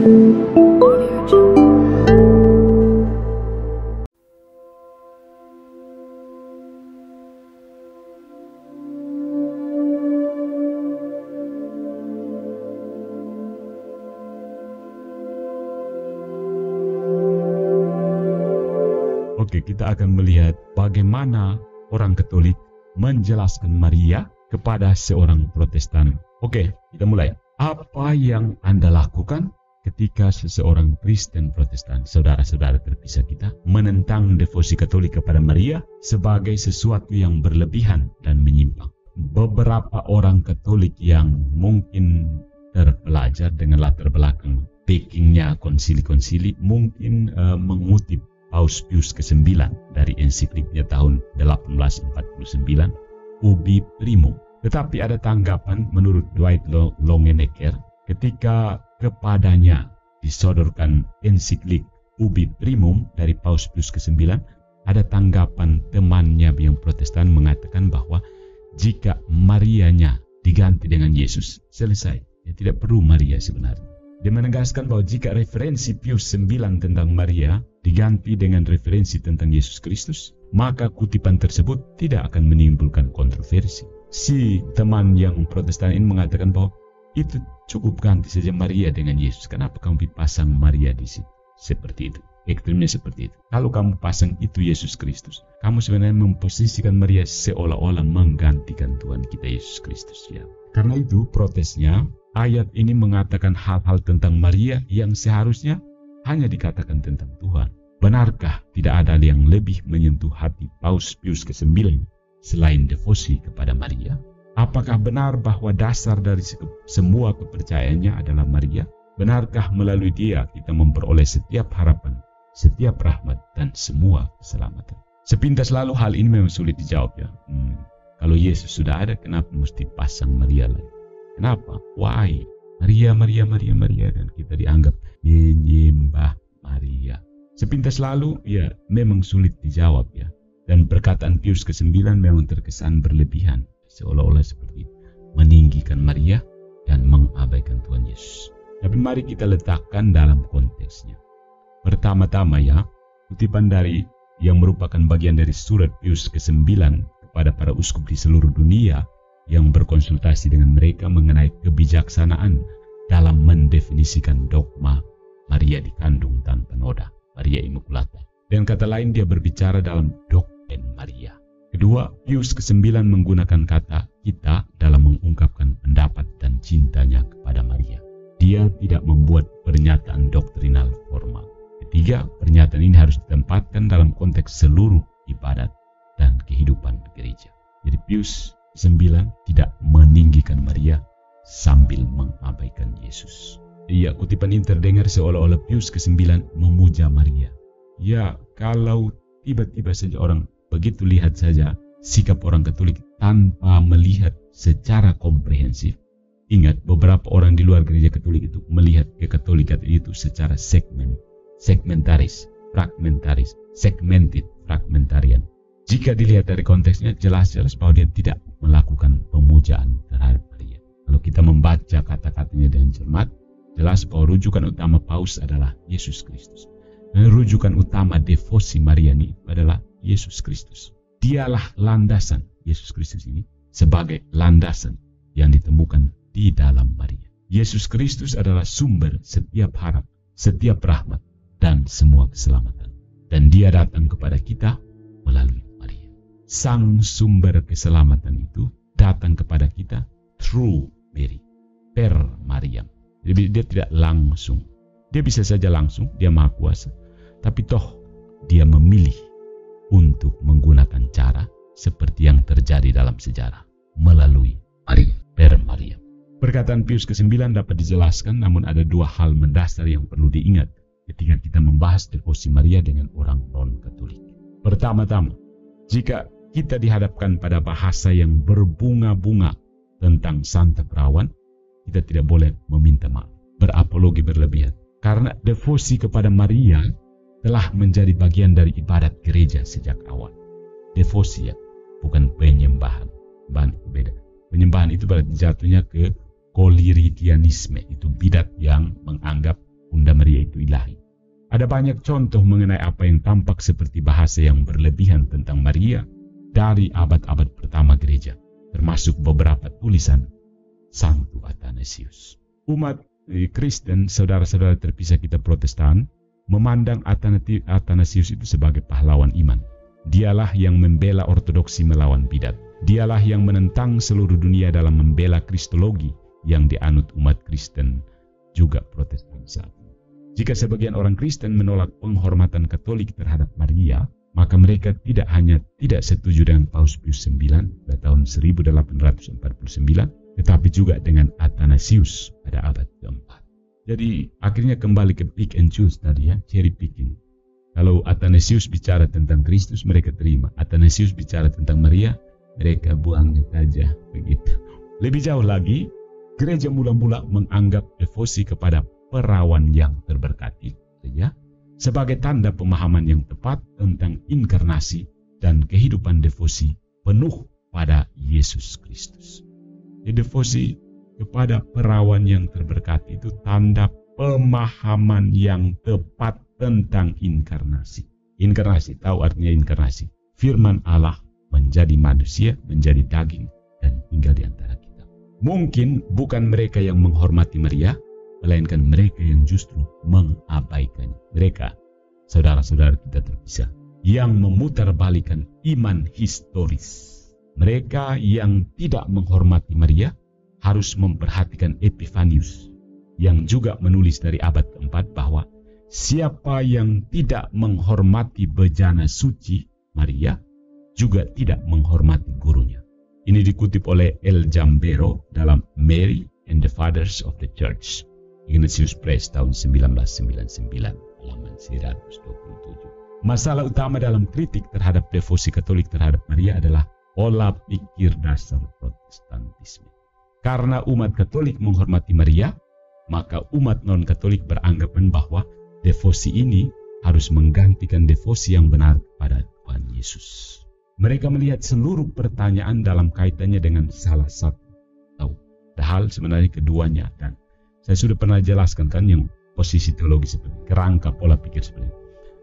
Oke, kita akan melihat bagaimana orang Katolik menjelaskan Maria kepada seorang Protestan. Oke, kita mulai. Apa yang Anda lakukan ketika seseorang Kristen Protestan, saudara-saudara terpisah kita, menentang devosi Katolik kepada Maria sebagai sesuatu yang berlebihan dan menyimpang? Beberapa orang Katolik yang mungkin terpelajar dengan latar belakang backingnya konsili-konsili mungkin mengutip Paus Pius ke-9 dari ensikliknya tahun 1849, Ubi Primum. Tetapi ada tanggapan menurut Dwight Longenecker ketika kepadanya disodorkan ensiklik Ubi Primum dari Paus Pius ke-9, ada tanggapan temannya yang Protestan mengatakan bahwa jika Marianya diganti dengan Yesus, selesai. Ya, tidak perlu Maria sebenarnya. Dia menegaskan bahwa jika referensi Pius 9 tentang Maria diganti dengan referensi tentang Yesus Kristus, maka kutipan tersebut tidak akan menimbulkan kontroversi. Si teman yang Protestan ini mengatakan bahwa itu cukup ganti saja Maria dengan Yesus. Kenapa kamu pasang Maria di situ? Seperti itu. Ekstrimnya seperti itu. Kalau kamu pasang itu Yesus Kristus, kamu sebenarnya memposisikan Maria seolah-olah menggantikan Tuhan kita Yesus Kristus. Ya. Karena itu protesnya, ayat ini mengatakan hal-hal tentang Maria yang seharusnya hanya dikatakan tentang Tuhan. Benarkah tidak ada yang lebih menyentuh hati Paus Pius ke-9 selain devosi kepada Maria? Apakah benar bahwa dasar dari semua kepercayaannya adalah Maria? Benarkah melalui dia kita memperoleh setiap harapan, setiap rahmat, dan semua keselamatan? Sepintas lalu hal ini memang sulit dijawab ya. Kalau Yesus sudah ada, kenapa mesti pasang Maria lagi? Kenapa? Why? Maria, dan kita dianggap menyembah Maria. Sepintas lalu, ya memang sulit dijawab ya. Dan perkataan Pius ke-9 memang terkesan berlebihan. Seolah-olah seperti itu. Meninggikan Maria dan mengabaikan Tuhan Yesus. Tapi mari kita letakkan dalam konteksnya. Pertama-tama ya, kutipan dari yang merupakan bagian dari surat Pius ke-9 kepada para uskup di seluruh dunia yang berkonsultasi dengan mereka mengenai kebijaksanaan dalam mendefinisikan dogma Maria dikandung tanpa noda, Maria Immaculata. Dan kata lain dia berbicara dalam doktrin Maria. Kedua, Pius ke-9 menggunakan kata kita dalam mengungkapkan pendapat dan cintanya kepada Maria. Dia tidak membuat pernyataan doktrinal formal. Ketiga, pernyataan ini harus ditempatkan dalam konteks seluruh ibadat dan kehidupan gereja. Jadi Pius 9 tidak meninggikan Maria sambil mengabaikan Yesus. Iya, kutipan ini terdengar seolah-olah Pius ke-9 memuja Maria. Ya, kalau tiba-tiba saja orang begitu lihat saja sikap orang Katolik tanpa melihat secara komprehensif. Ingat, beberapa orang di luar gereja Katolik itu melihat kekatolikan itu secara segmentaris, fragmentaris, segmented, fragmentarian. Jika dilihat dari konteksnya, jelas-jelas bahwa dia tidak melakukan pemujaan terhadap Maria. Kalau kita membaca kata-katanya dengan cermat, jelas bahwa rujukan utama Paus adalah Yesus Kristus. Dan rujukan utama devosi Mariani adalah Yesus Kristus. Dialah landasan Yesus Kristus ini sebagai landasan yang ditemukan di dalam Maria. Yesus Kristus adalah sumber setiap harap, setiap rahmat, dan semua keselamatan. Dan dia datang kepada kita melalui Maria. Sang sumber keselamatan itu datang kepada kita through Mary, per Mariam. Jadi dia tidak langsung. Dia bisa saja langsung, dia maha kuasa. Tapi toh dia memilih untuk menggunakan cara seperti yang terjadi dalam sejarah melalui Maria, per Mariam. Perkataan Pius ke-9 dapat dijelaskan, namun ada dua hal mendasar yang perlu diingat ketika kita membahas devosi Maria dengan orang non-Katolik. Pertama-tama, jika kita dihadapkan pada bahasa yang berbunga-bunga tentang Santa Perawan, kita tidak boleh meminta maaf, berapologi berlebihan. Karena devosi kepada Maria telah menjadi bagian dari ibadat gereja sejak awal. Devosi ya, bukan penyembahan. Beda. Penyembahan itu berarti jatuhnya ke koliridianisme, itu bidat yang menganggap Ada banyak contoh mengenai apa yang tampak seperti bahasa yang berlebihan tentang Maria dari abad-abad pertama gereja, termasuk beberapa tulisan Santo Athanasius. Umat Kristen, saudara-saudara terpisah kita Protestan, memandang Athanasius itu sebagai pahlawan iman. Dialah yang membela ortodoksi melawan bidat. Dialah yang menentang seluruh dunia dalam membela kristologi yang dianut umat Kristen juga Protestan saat ini. Jika sebagian orang Kristen menolak penghormatan Katolik terhadap Maria, maka mereka tidak hanya tidak setuju dengan Paus Pius IX pada tahun 1849, tetapi juga dengan Athanasius pada abad keempat. Jadi akhirnya kembali ke pick and choose tadi ya, cherry picking. Kalau Athanasius bicara tentang Kristus, mereka terima. Athanasius bicara tentang Maria, mereka buang saja begitu. Lebih jauh lagi, gereja mula-mula menganggap devosi kepada perawan yang terberkati ya, sebagai tanda pemahaman yang tepat tentang inkarnasi dan kehidupan devosi penuh pada Yesus Kristus. Devosi kepada perawan yang terberkati itu tanda pemahaman yang tepat tentang inkarnasi. Inkarnasi, tahu artinya inkarnasi? Firman Allah menjadi manusia, menjadi daging, dan tinggal di antara kita. Mungkin bukan mereka yang menghormati Maria, melainkan mereka yang justru mengabaikannya. Mereka, saudara-saudara kita terpisah, yang memutarbalikkan iman historis. Mereka yang tidak menghormati Maria harus memperhatikan Epifanius, yang juga menulis dari abad keempat bahwa siapa yang tidak menghormati bejana suci Maria juga tidak menghormati gurunya. Ini dikutip oleh El Jambero dalam Mary and the Fathers of the Church, Ignatius Press tahun 1999, halaman 127. Masalah utama dalam kritik terhadap devosi Katolik terhadap Maria adalah pola pikir dasar Protestantisme. Karena umat Katolik menghormati Maria, maka umat non-Katolik beranggapan bahwa devosi ini harus menggantikan devosi yang benar kepada Tuhan Yesus. Mereka melihat seluruh pertanyaan dalam kaitannya dengan salah satu. Padahal sebenarnya keduanya, dan saya sudah pernah jelaskan kan yang posisi teologi seperti kerangka pola pikir seperti itu.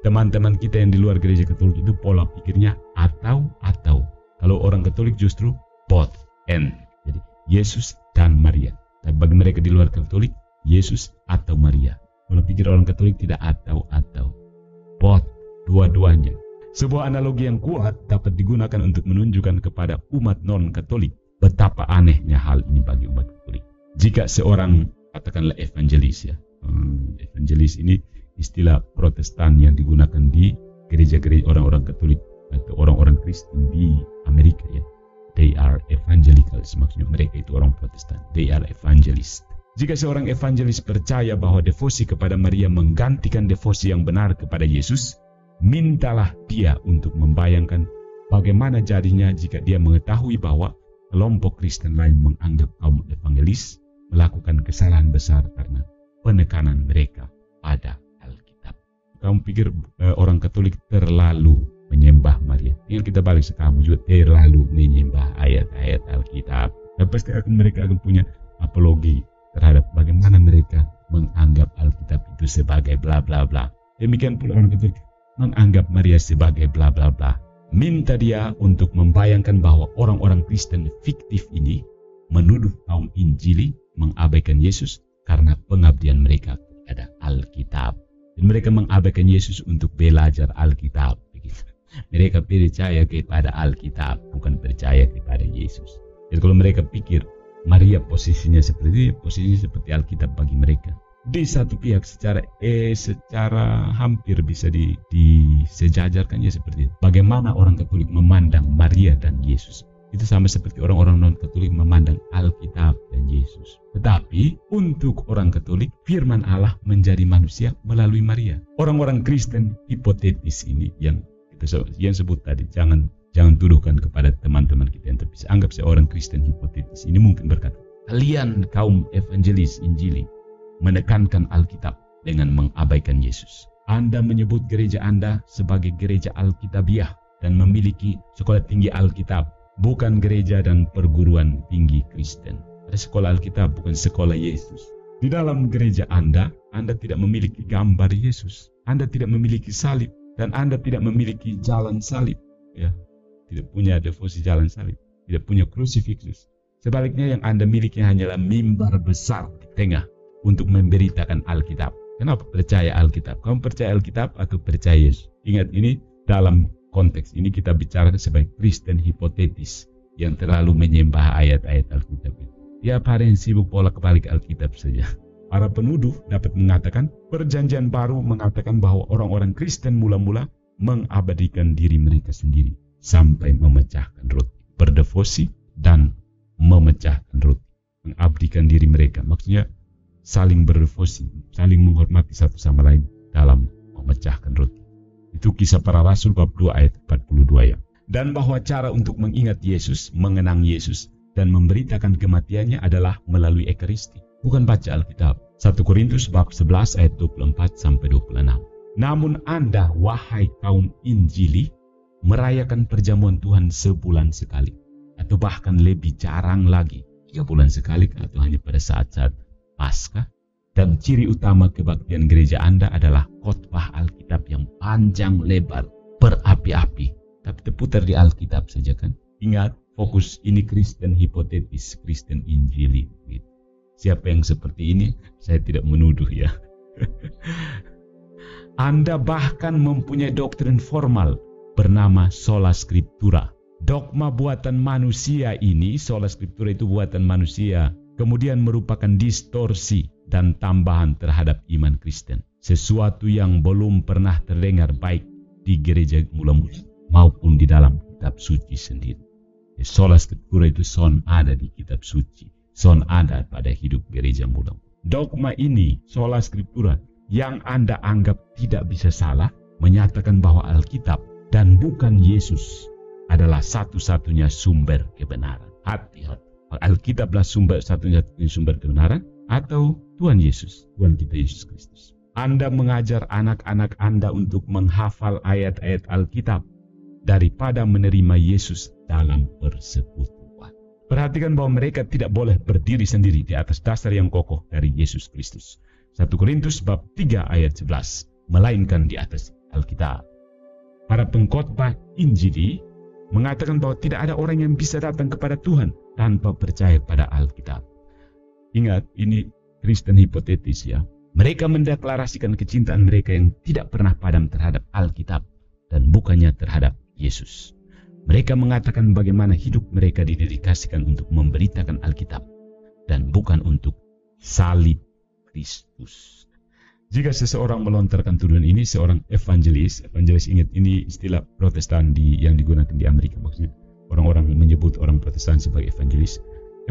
Teman-teman kita yang di luar gereja Katolik itu pola pikirnya atau. Kalau orang Katolik justru both and. Jadi Yesus dan Maria. Tapi bagi mereka di luar Katolik, Yesus atau Maria. Pola pikir orang Katolik tidak atau. Both, dua-duanya. Sebuah analogi yang kuat dapat digunakan untuk menunjukkan kepada umat non-Katolik betapa anehnya hal ini bagi umat Katolik. Jika seorang, katakanlah evangelis ya, evangelis ini istilah Protestan yang digunakan di gereja-gereja orang-orang Katolik atau orang-orang Kristen di Amerika ya. They are evangelicals, maksudnya mereka itu orang Protestan. They are evangelists. Jika seorang evangelis percaya bahwa devosi kepada Maria menggantikan devosi yang benar kepada Yesus, mintalah dia untuk membayangkan bagaimana jadinya jika dia mengetahui bahwa kelompok Kristen lain menganggap kaum evangelis melakukan kesalahan besar karena penekanan mereka pada Alkitab. Kamu pikir orang Katolik terlalu menyembah Maria? Tinggal kita balik sekarang juga terlalu menyembah ayat-ayat Alkitab. Dan pasti mereka akan punya apologi terhadap bagaimana mereka menganggap Alkitab itu sebagai bla bla bla. Demikian pula orang Katolik menganggap Maria sebagai bla bla bla. Minta dia untuk membayangkan bahwa orang-orang Kristen fiktif ini menuduh kaum Injili mengabaikan Yesus karena pengabdian mereka kepada Alkitab. Dan mereka mengabaikan Yesus untuk belajar Alkitab. Mereka percaya kepada Alkitab, bukan percaya kepada Yesus. Jadi kalau mereka pikir Maria posisinya seperti Alkitab bagi mereka. Di satu pihak secara hampir bisa disejajarkan ya seperti itu. Bagaimana orang Katolik memandang Maria dan Yesus? Itu sama seperti orang-orang non-Katolik memandang Alkitab dan Yesus. Tetapi untuk orang Katolik, firman Allah menjadi manusia melalui Maria. Orang-orang Kristen hipotetis ini yang sebut tadi, jangan tuduhkan kepada teman-teman kita yang terpisah. Anggap seorang Kristen hipotetis ini mungkin berkata, kalian kaum evangelis Injili menekankan Alkitab dengan mengabaikan Yesus. Anda menyebut gereja Anda sebagai gereja Alkitabiah dan memiliki sekolah tinggi Alkitab, bukan gereja dan perguruan tinggi Kristen. Ada sekolah Alkitab, bukan sekolah Yesus. Di dalam gereja Anda tidak memiliki gambar Yesus. Anda tidak memiliki salib dan Anda tidak memiliki jalan salib, ya. Tidak punya devosi jalan salib, tidak punya crucifixus. Sebaliknya yang Anda miliki hanyalah mimbar besar di tengah untuk memberitakan Alkitab. Kenapa percaya Alkitab? Kamu percaya Alkitab atau percaya Yesus? Ingat, ini dalam konteks ini kita bicara sebagai Kristen hipotetis yang terlalu menyembah ayat-ayat Alkitab itu. Tiap hari yang sibuk bolak-balik Alkitab saja. Para penuduh dapat mengatakan, Perjanjian Baru mengatakan bahwa orang-orang Kristen mula-mula mengabadikan diri mereka sendiri sampai memecahkan roti, berdevosi dan memecahkan roti, mengabdikan diri mereka. Maksudnya saling berdevosi, saling menghormati satu sama lain dalam memecahkan roti. Itu Kisah Para Rasul bab 2 ayat 42 ya. Dan bahwa cara untuk mengingat Yesus, mengenang Yesus, dan memberitakan kematiannya adalah melalui Ekaristi. Bukan baca Alkitab. 1 Korintus bab 11 ayat 24-26. Namun Anda, wahai kaum Injili, merayakan perjamuan Tuhan sebulan sekali. Atau bahkan lebih jarang lagi, 3 bulan sekali atau hanya pada saat-saat Paskah. Dan ciri utama kebaktian gereja Anda adalah khotbah Alkitab yang panjang lebar, berapi-api. Tapi terputar di Alkitab saja kan. Ingat, fokus ini Kristen hipotetis, Kristen Injili. Siapa yang seperti ini, saya tidak menuduh ya. Anda bahkan mempunyai doktrin formal bernama sola scriptura. Dogma buatan manusia ini, sola scriptura itu buatan manusia, kemudian merupakan distorsi dan tambahan terhadap iman Kristen. Sesuatu yang belum pernah terdengar baik di gereja mula-mula maupun di dalam kitab suci sendiri. Sola scriptura itu son ada di kitab suci. Son ada pada hidup gereja mula. Dogma ini, sola scriptura, yang Anda anggap tidak bisa salah, menyatakan bahwa Alkitab dan bukan Yesus adalah satu-satunya sumber kebenaran. Hati-hati. Alkitablah satu-satunya sumber kebenaran atau Tuhan Yesus, Tuhan kita Yesus Kristus. Anda mengajar anak-anak Anda untuk menghafal ayat-ayat Alkitab daripada menerima Yesus dalam persekutuan. Perhatikan bahwa mereka tidak boleh berdiri sendiri di atas dasar yang kokoh dari Yesus Kristus. 1 Korintus bab 3 ayat 11, melainkan di atas Alkitab. Para pengkhotbah Injili mengatakan bahwa tidak ada orang yang bisa datang kepada Tuhan tanpa percaya pada Alkitab. Ingat, ini Kristen hipotetis ya. Mereka mendeklarasikan kecintaan mereka yang tidak pernah padam terhadap Alkitab dan bukannya terhadap Yesus. Mereka mengatakan bagaimana hidup mereka didedikasikan untuk memberitakan Alkitab dan bukan untuk salib Kristus. Jika seseorang melontarkan tuduhan ini, seorang evangelis ingat ini istilah Protestan yang digunakan di Amerika, maksudnya orang-orang menyebut orang Protestan sebagai evangelis.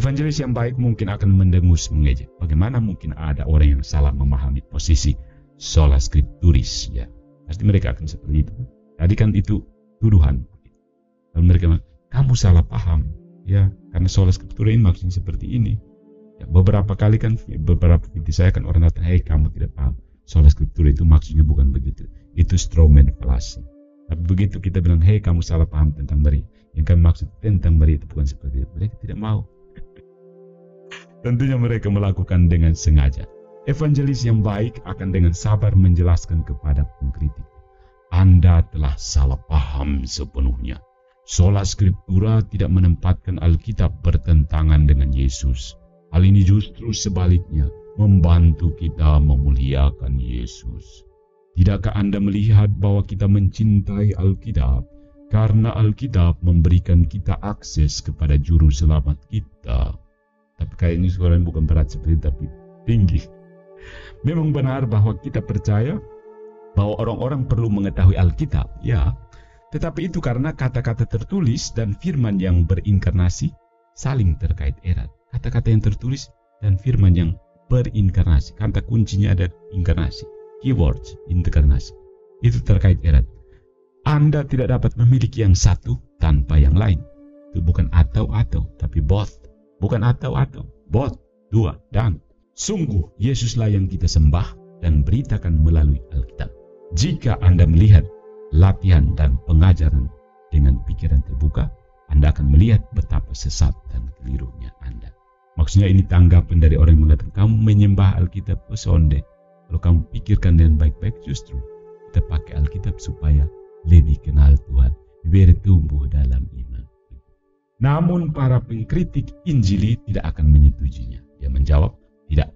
Evangelis yang baik mungkin akan mendengus mengejek. Bagaimana mungkin ada orang yang salah memahami posisi sola scripturis ya. Pasti mereka akan seperti itu. Tadi kan itu tuduhan. Lalu mereka bilang, kamu salah paham ya, karena sola scriptura ini maksudnya seperti ini ya, beberapa kali kan beberapa video saya kan orang datang, hei kamu tidak paham, sola scriptura itu maksudnya bukan begitu, itu strawman fallacy. Tapi begitu kita bilang, hei kamu salah paham tentang Maria, yang kami maksud tentang Maria itu bukan seperti itu, mereka tidak mau. Tentunya mereka melakukan dengan sengaja. Evangelis yang baik akan dengan sabar menjelaskan kepada pengkritik, Anda telah salah paham sepenuhnya. Sola scriptura tidak menempatkan Alkitab bertentangan dengan Yesus. Hal ini justru sebaliknya membantu kita memuliakan Yesus. Tidakkah Anda melihat bahwa kita mencintai Alkitab karena Alkitab memberikan kita akses kepada juru selamat kita? Tapi kayaknya suaranya bukan berat seperti itu, tapi tinggi. Memang benar bahwa kita percaya bahwa orang-orang perlu mengetahui Alkitab, ya. Tetapi itu karena kata-kata tertulis dan firman yang berinkarnasi saling terkait erat. Kata-kata yang tertulis dan firman yang berinkarnasi, kata kuncinya ada inkarnasi, keywords inkarnasi, itu terkait erat. Anda tidak dapat memiliki yang satu tanpa yang lain. Itu bukan atau-atau, tapi both. Bukan atau-atau, both, dua, dan. Sungguh Yesuslah yang kita sembah dan beritakan melalui Alkitab. Jika Anda melihat latihan dan pengajaran dengan pikiran terbuka, Anda akan melihat betapa sesat dan kelirunya Anda. Maksudnya ini tanggapan dari orang yang mengatakan kamu menyembah Alkitab, sonde. Kalau kamu pikirkan dengan baik-baik, justru kita pakai Alkitab supaya lebih kenal Tuhan, bertumbuh dalam iman. Namun para pengkritik Injili tidak akan menyetujuinya. Dia menjawab, tidak,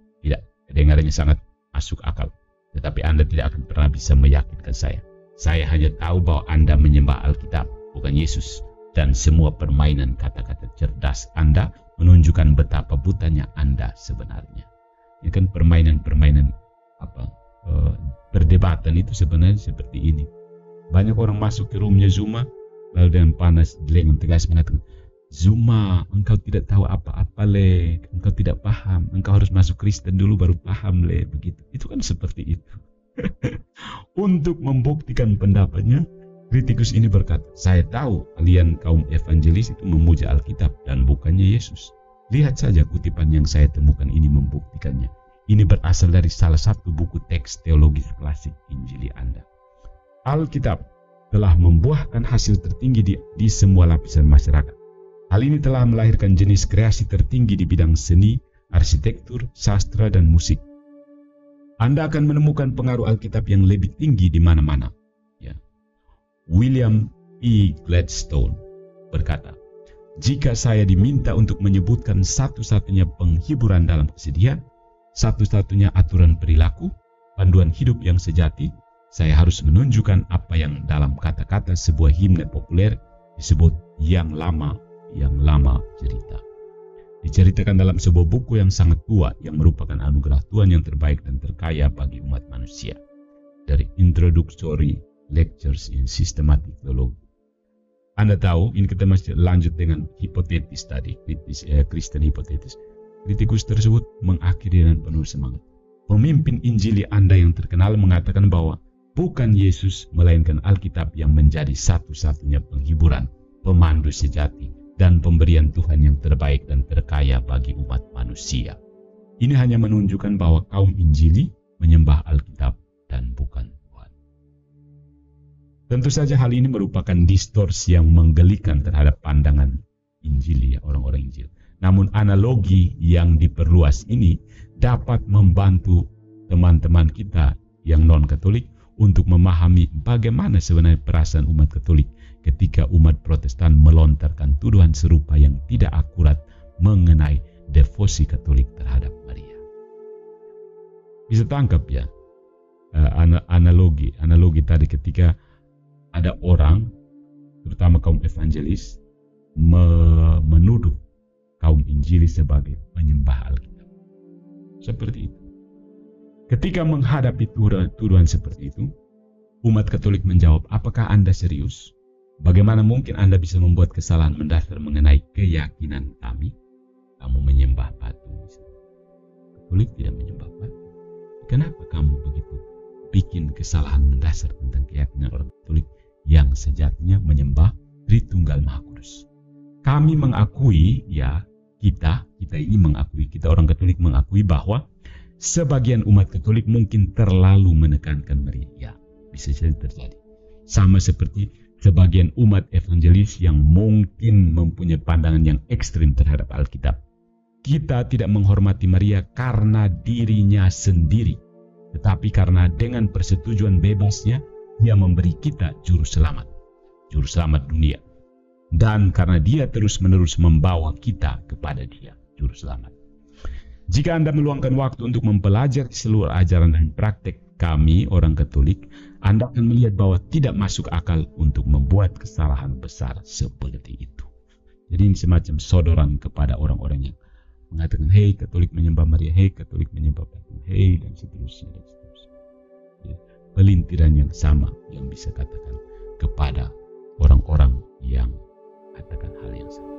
kedengarannya sangat masuk akal. Tetapi Anda tidak akan pernah bisa meyakinkan saya. Saya hanya tahu bahwa Anda menyembah Alkitab, bukan Yesus. Dan semua permainan kata-kata cerdas Anda menunjukkan betapa butanya Anda sebenarnya. Ya kan, permainan-permainan perdebatan itu sebenarnya seperti ini. Banyak orang masuk ke roomnya Zuma, lalu dengan panas, dengan tegas mengatakan, Zuma, engkau tidak tahu apa-apa le, engkau tidak paham, engkau harus masuk Kristen dulu baru paham le, begitu. Itu kan seperti itu. Untuk membuktikan pendapatnya, kritikus ini berkata, saya tahu kalian kaum evangelis itu memuja Alkitab dan bukannya Yesus. Lihat saja kutipan yang saya temukan ini membuktikannya. Ini berasal dari salah satu buku teks teologis klasik Injili Anda. Alkitab telah membuahkan hasil tertinggi di semua lapisan masyarakat. Hal ini telah melahirkan jenis kreasi tertinggi di bidang seni, arsitektur, sastra, dan musik. Anda akan menemukan pengaruh Alkitab yang lebih tinggi di mana-mana. Ya. William E. Gladstone berkata, jika saya diminta untuk menyebutkan satu-satunya penghiburan dalam kesedihan, satu-satunya aturan perilaku, panduan hidup yang sejati, saya harus menunjukkan apa yang dalam kata-kata sebuah himne populer disebut yang lama cerita. Diceritakan dalam sebuah buku yang sangat tua yang merupakan anugerah Tuhan yang terbaik dan terkaya bagi umat manusia. Dari Introductory Lectures in Systematic Theology. Anda tahu, ini kita masih lanjut dengan hipotetis tadi, Kristen hipotetis. Kritikus tersebut mengakhiri dengan penuh semangat. Pemimpin Injili Anda yang terkenal mengatakan bahwa bukan Yesus melainkan Alkitab yang menjadi satu-satunya penghiburan, pemandu sejati, dan pemberian Tuhan yang terbaik dan terkaya bagi umat manusia. Ini hanya menunjukkan bahwa kaum Injili menyembah Alkitab dan bukan Tuhan. Tentu saja hal ini merupakan distorsi yang menggelikan terhadap pandangan Injili, orang-orang Injil. Namun analogi yang diperluas ini dapat membantu teman-teman kita yang non-Katolik untuk memahami bagaimana sebenarnya perasaan umat Katolik ketika umat Protestan melontarkan tuduhan serupa yang tidak akurat mengenai devosi Katolik terhadap Maria. Bisa tangkap ya analogi tadi ketika ada orang, terutama kaum evangelis, menuduh kaum Injili sebagai penyembah Alkitab. Seperti itu. Ketika menghadapi tuduhan seperti itu, umat Katolik menjawab, apakah Anda serius? Bagaimana mungkin Anda bisa membuat kesalahan mendasar mengenai keyakinan kami? Kamu menyembah batu. Katolik tidak menyembah batu. Kenapa kamu begitu bikin kesalahan mendasar tentang keyakinan orang Katolik yang sejatinya menyembah Tritunggal Maha Kudus? Kami mengakui, ya, kita ini mengakui, kita orang Katolik mengakui bahwa sebagian umat Katolik mungkin terlalu menekankan Maria. Ya, bisa jadi terjadi. Sama seperti sebagian umat evangelis yang mungkin mempunyai pandangan yang ekstrim terhadap Alkitab. Kita tidak menghormati Maria karena dirinya sendiri, tetapi karena dengan persetujuan bebasnya, dia memberi kita juru selamat dunia. Dan karena dia terus-menerus membawa kita kepada dia, juru selamat. Jika Anda meluangkan waktu untuk mempelajari seluruh ajaran dan praktek kami, orang Katolik, Anda akan melihat bahwa tidak masuk akal untuk membuat kesalahan besar seperti itu. Jadi ini semacam sodoran kepada orang-orang yang mengatakan, hei Katolik menyembah Maria, hei Katolik menyembah batu, hei dan seterusnya. Ya, pelintiran yang sama yang bisa katakan kepada orang-orang yang katakan hal yang sama.